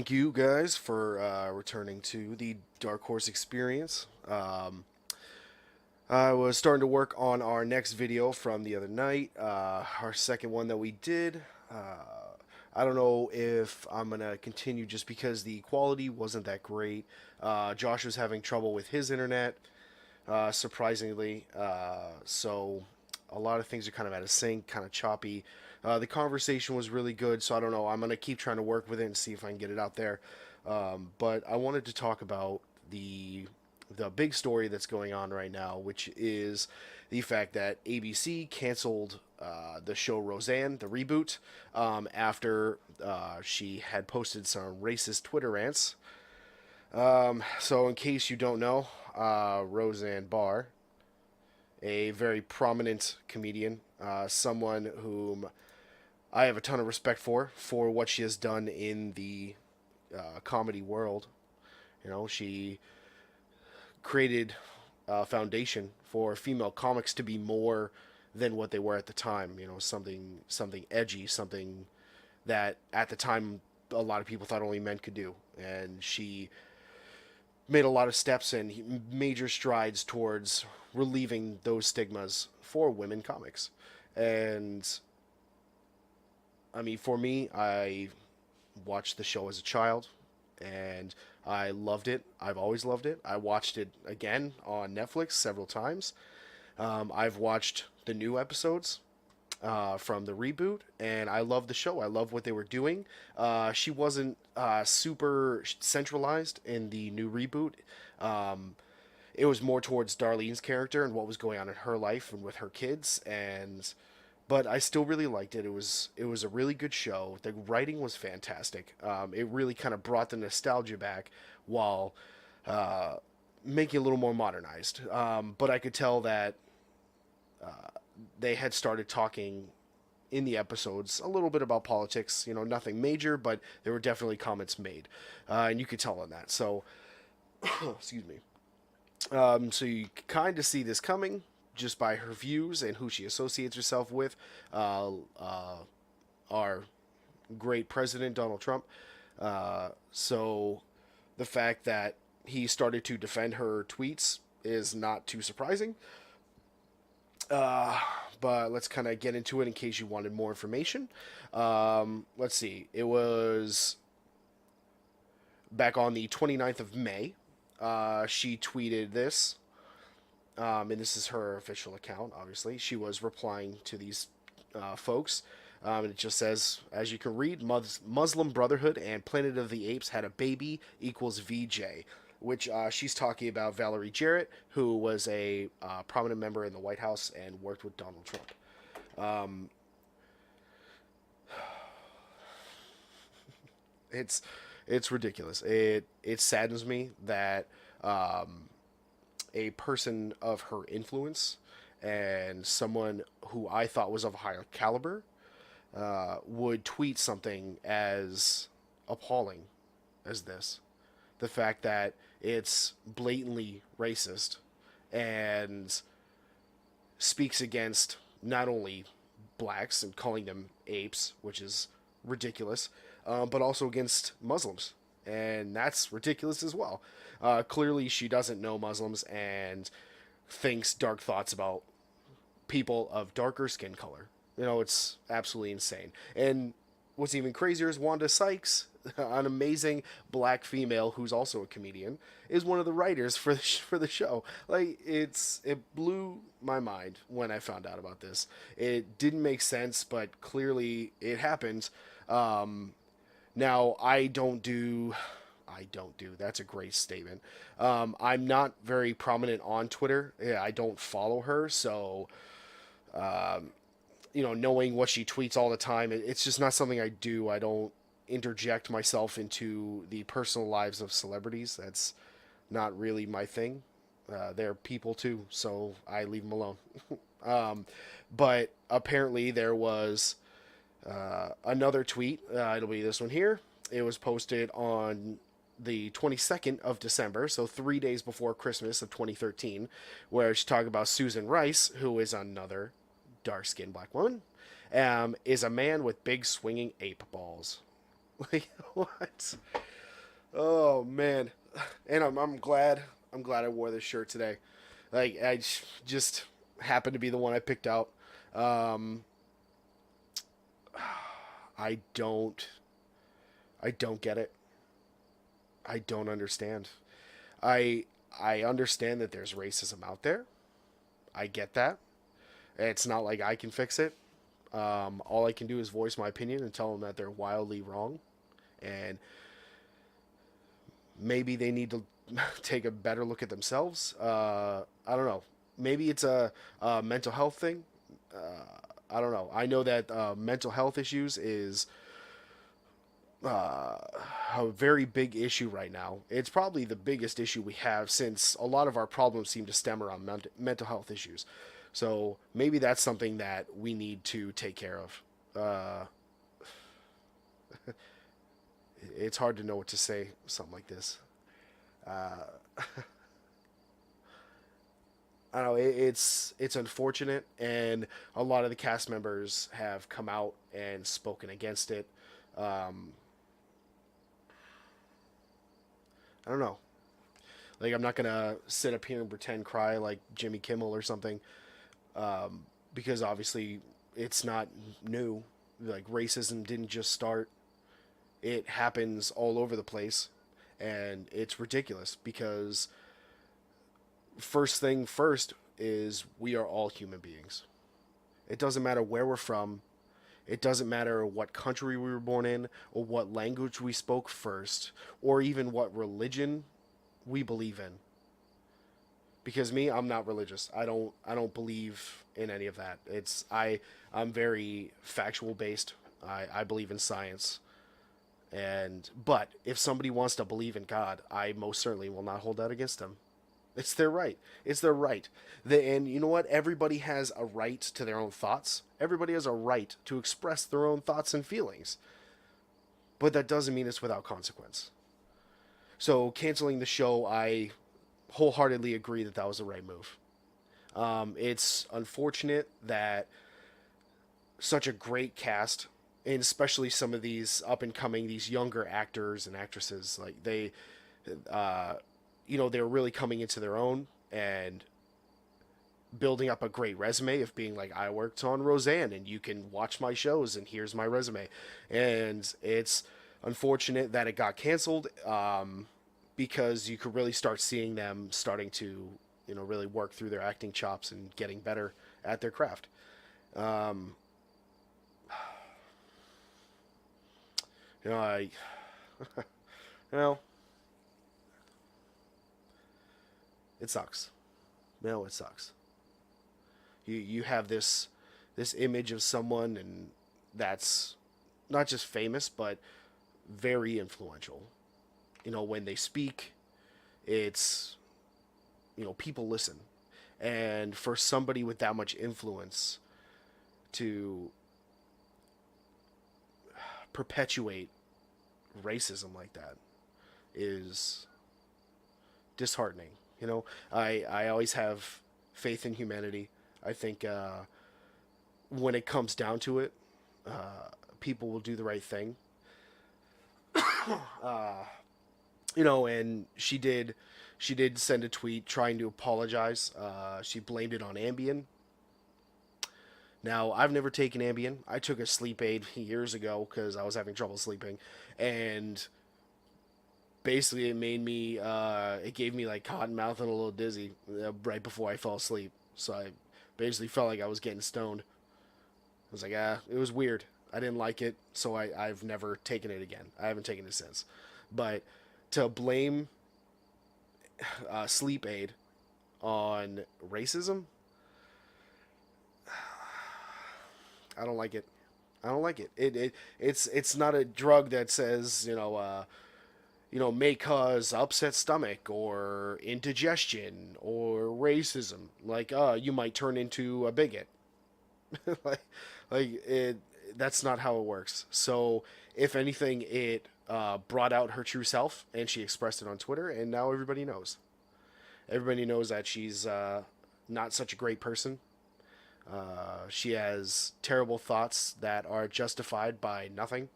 thank you guys for returning to the Dark Horse experience. I was starting to work on our next video from the other night, our second one that we did. I don't know if I'm going to continue just because the quality wasn't that great. Josh was having trouble with his internet, surprisingly. So a lot of things are kind of out of sync, kind of choppy. The conversation was really good, so I don't know. I'm going to keep trying to work with it and see if I can get it out there. But I wanted to talk about the big story that's going on right now, which is the fact that ABC canceled the show Roseanne, the reboot, after she had posted some racist Twitter rants. So, in case you don't know, Roseanne Barr, a very prominent comedian, someone whom I have a ton of respect for what she has done in the comedy world. You know, she created a foundation for female comics to be more than what they were at the time. You know, something edgy, something that at the time a lot of people thought only men could do, and she made a lot of steps and major strides towards relieving those stigmas for women comics. And I mean, for me, I watched the show as a child, and I loved it. I've always loved it. I watched it again on Netflix several times. I've watched the new episodes from the reboot, and I love the show. I love what they were doing. She wasn't super centralized in the new reboot. Um, it was more towards Darlene's character and what was going on in her life and with her kids, and but I still really liked it. It was a really good show. The writing was fantastic. It really kind of brought the nostalgia back while uh, making it a little more modernized. But I could tell that they had started talking in the episodes a little bit about politics. You know, nothing major, but there were definitely comments made, and you could tell on that. So, excuse me. So you kind of see this coming just by her views and who she associates herself with. Our great president, Donald Trump. So the fact that he started to defend her tweets is not too surprising. Uh, but let's kind of get into it in case you wanted more information. Let's see. It was back on the 29th of May. She tweeted this, and this is her official account, obviously. She was replying to these folks. And it just says, as you can read, Muslim Brotherhood and Planet of the Apes had a baby equals VJ, which she's talking about Valerie Jarrett, who was a prominent member in the White House and worked with Donald Trump. Um, it's it's ridiculous. It saddens me that um, a person of her influence and someone who I thought was of a higher caliber would tweet something as appalling as this. The fact that it's blatantly racist and speaks against not only blacks and calling them apes, which is ridiculous, but also against Muslims. And that's ridiculous as well. Clearly, she doesn't know Muslims and thinks dark thoughts about people of darker skin color. You know, it's absolutely insane. And what's even crazier is Wanda Sykes, an amazing black female who's also a comedian, is one of the writers for for the show. Like it blew my mind when I found out about this. It didn't make sense, but clearly it happened. Um, Now I don't do. That's a great statement. I'm not very prominent on Twitter. Yeah, I don't follow her, so you know, knowing what she tweets all the time, it's just not something I do. I don't interject myself into the personal lives of celebrities. That's not really my thing. They're people too, so I leave them alone. um, but apparently there was another tweet. It'll be this one here. It was posted on the 22nd of December, so 3 days before Christmas of 2013, where she talked about Susan Rice, who is another dark skinned black woman, is a man with big swinging ape balls. Like, what? Oh man, and I'm glad I wore this shirt today. Like just happened to be the one I picked out. Um, I don't I don't get it. I don't understand. I I understand that there's racism out there. I get that. It's not like I can fix it. All I can do is voice my opinion and tell them that they're wildly wrong, and maybe they need to take a better look at themselves. I don't know. Maybe it's a mental health thing. I don't know. I know that mental health issues is uh, a very big issue right now. It's probably the biggest issue we have since a lot of our problems seem to stem around mental health issues. So maybe that's something that we need to take care of. Uh, it's hard to know what to say, something like this. I don't know. It's unfortunate, and a lot of the cast members have come out and spoken against it. Um, I don't know. Like I'm not gonna sit up here and pretend cry like Jimmy Kimmel or something, because obviously it's not new. Like racism didn't just start; it happens all over the place, and it's ridiculous because first thing first is we are all human beings. It doesn't matter where we're from. It doesn't matter what country we were born in or what language we spoke first or even what religion we believe in. Because me, I'm not religious. I don't believe in any of that. I'm very factual based. I believe in science. And but if somebody wants to believe in God, I most certainly will not hold that against them. It's their right. It's their right. And you know what? Everybody has a right to their own thoughts. Everybody has a right to express their own thoughts and feelings. But that doesn't mean it's without consequence. So canceling the show, I wholeheartedly agree that that was the right move. It's unfortunate that such a great cast, and especially some of these up and coming, these younger actors and actresses, like uh, they're really coming into their own and building up a great resume of being like, I worked on Roseanne and you can watch my shows and here's my resume. And it's unfortunate that it got canceled, because you could really start seeing them starting to, really work through their acting chops and getting better at their craft. Um, you know, I, you know, it sucks. It sucks. You have this image of someone and that's not just famous but very influential. When they speak, it's people listen. And for somebody with that much influence to perpetuate racism like that is disheartening. I always have faith in humanity. I think when it comes down to it, people will do the right thing. And she did send a tweet trying to apologize. She blamed it on Ambien. Now, I've never taken Ambien. I took a sleep aid years ago because I was having trouble sleeping, and basically it gave me like cotton mouth and a little dizzy right before I fell asleep. So I basically felt like I was getting stoned. I was like, it was weird. I didn't like it, so I've never taken it again. I haven't taken it since. But to blame sleep aid on racism, I don't like it. I don't like it. It's not a drug that says may cause upset stomach or indigestion or racism. Like you might turn into a bigot. like it. That's not how it works. So if anything, it brought out her true self, and she expressed it on Twitter, and now everybody knows. Everybody knows that she's not such a great person. She has terrible thoughts that are justified by nothing,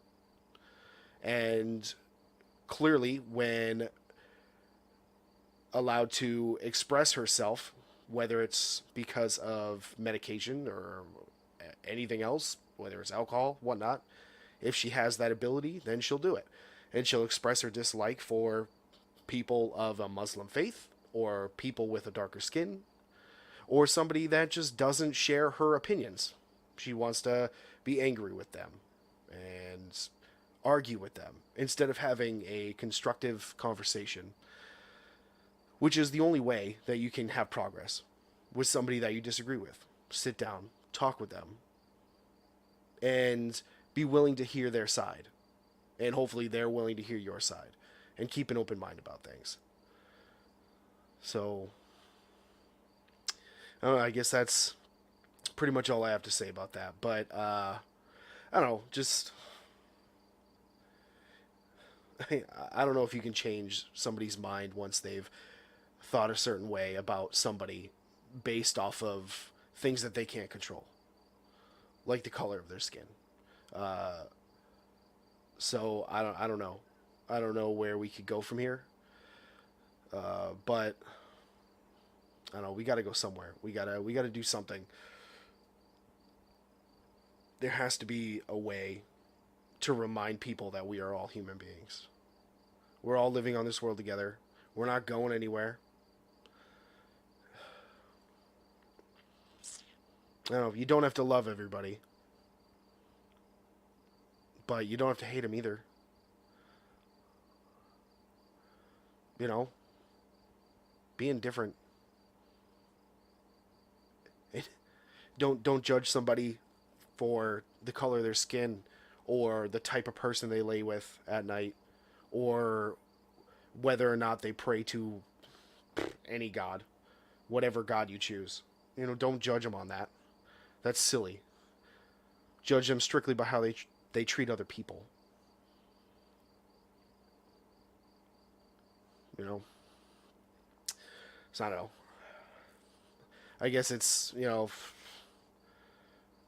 and clearly, when allowed to express herself, whether it's because of medication or anything else, whether it's alcohol, whatnot, if she has that ability, then she'll do it. And she'll express her dislike for people of a Muslim faith, or people with a darker skin, or somebody that just doesn't share her opinions. She wants to be angry with them and argue with them instead of having a constructive conversation, which is the only way that you can have progress with somebody that you disagree with. Sit down, talk with them, and be willing to hear their side. And hopefully they're willing to hear your side. And keep an open mind about things. So, I don't know, I guess that's pretty much all I have to say about that. But, I don't know, just... I don't know if you can change somebody's mind once they've thought a certain way about somebody based off of things that they can't control, like the color of their skin. So I don't know. I don't know where we could go from here. But I don't know. We got to go somewhere. We gotta do something. There has to be a way to remind people that we are all human beings. We're all living on this world together. We're not going anywhere. I don't know. You don't have to love everybody, but you don't have to hate them either. You know, being different. Don't judge somebody for the color of their skin, or the type of person they lay with at night, or whether or not they pray to any god, whatever god you choose. You know, don't judge them on that. That's silly. Judge them strictly by how they treat other people. You know? So I don't know. I guess it's, you know,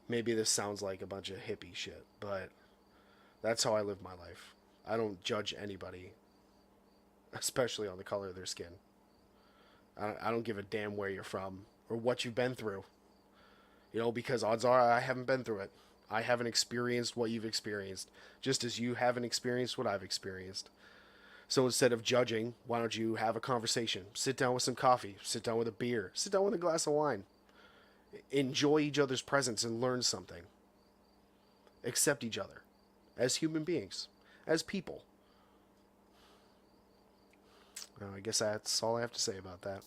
maybe this sounds like a bunch of hippie shit, but that's how I live my life. I don't judge anybody, especially on the color of their skin. I don't give a damn where you're from or what you've been through. You know, because odds are I haven't been through it. I haven't experienced what you've experienced, just as you haven't experienced what I've experienced. So instead of judging, why don't you have a conversation? Sit down with some coffee. Sit down with a beer. Sit down with a glass of wine. Enjoy each other's presence and learn something. Accept each other as human beings, as people. I guess that's all I have to say about that.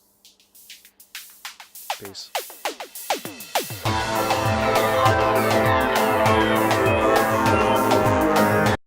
Peace.